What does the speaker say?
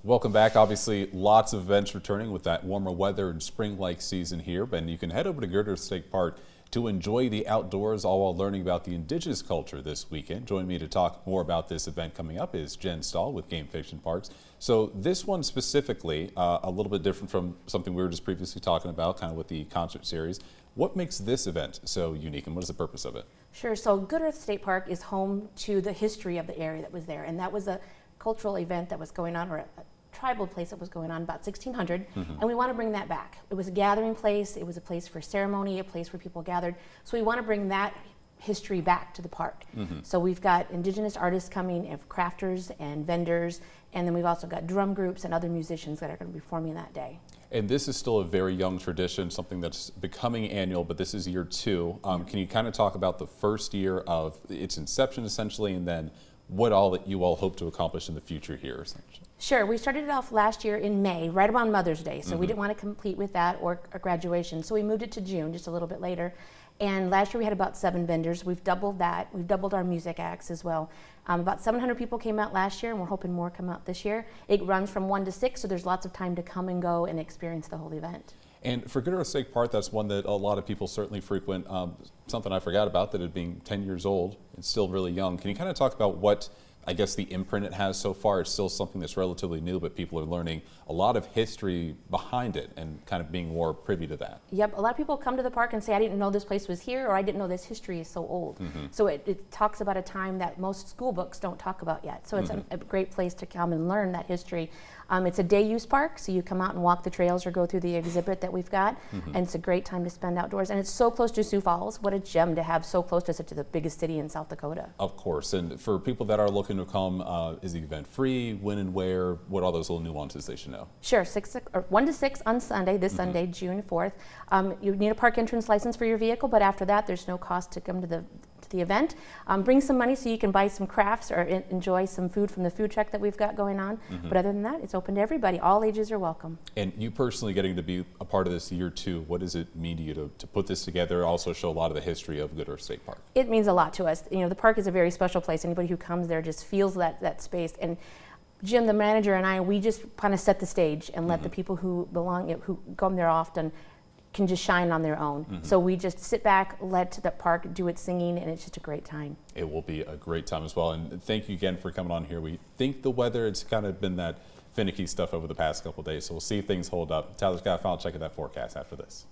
Welcome back. Obviously, lots of events returning with that warmer weather and spring-like season here. And you can head over to Girder State Park to enjoy the outdoors, all while learning about the Indigenous culture this weekend. Joining me to talk more about this event coming up is Jen Stahl with Game Fiction Parks. So this one specifically, a little bit different from something we were just previously talking about, kind of with the concert series. What makes this event so unique, and what is the purpose of it? Sure. So Girder State Park is home to the history of the area that was there, and that was a cultural event that was going on, or a tribal place that was going on about 1600, and we want to bring that back. It was a gathering place, it was a place for ceremony, a place where people gathered, so we want to bring that history back to the park. So we've got Indigenous artists coming, and crafters and vendors, and then we've also got drum groups and other musicians that are going to be performing that day. And this is still a very young tradition, something that's becoming annual, but this is year 2. Can you kind of talk about the first year of its inception essentially, and then what all that you all hope to accomplish in the future here essentially? Sure. We started it off last year in May, right around Mother's Day, so we didn't want to complete with that or a graduation, so we moved it to June, just a little bit later. And last year we had about 7 vendors. We've doubled that. We've doubled our music acts as well. About 700 people came out last year, and we're hoping more come out this year. It runs from 1 to 6, so there's lots of time to come and go and experience the whole event. And for Girder State Park, that's one that a lot of people certainly frequent. Something I forgot about, that it being 10 years old, it's still really young. Can you kind of talk about what, I guess, the imprint it has so far? It's still something that's relatively new, but people are learning a lot of history behind it and kind of being more privy to that. Yep, a lot of people come to the park and say, I didn't know this place was here, or I didn't know this history is so old. So it talks about a time that most school books don't talk about yet. So it's a great place to come and learn that history. It's a day use park, so you come out and walk the trails or go through the exhibit that we've got, and it's a great time to spend outdoors. And it's so close to Sioux Falls. What a gem to have so close to such the biggest city in South Dakota. Of course, and for people that are looking to come, is the event free? When and where? What are those little nuances they should know? Sure, 1 to 6 on Sunday, this Sunday, June 4th. You need a park entrance license for your vehicle, but after that, there's no cost to come to the event. Bring some money so you can buy some crafts or enjoy some food from the food truck that we've got going on. But other than that, it's open to everybody. All ages are welcome. And you personally getting to be a part of this year 2, what does it mean to you to put this together, also show a lot of the history of Girder State Park? It means a lot to us. You know, the park is a very special place. Anybody who comes there just feels that space. And Jim, the manager, and I, we just kind of set the stage and let the people who who come there often can just shine on their own. So we just sit back, let the park do its singing, and it's just a great time. It will be a great time as well. And thank you again for coming on here. We think the weather, it's kind of been that finicky stuff over the past couple of days, so we'll see if things hold up. Tyler's got a final check of that forecast after this.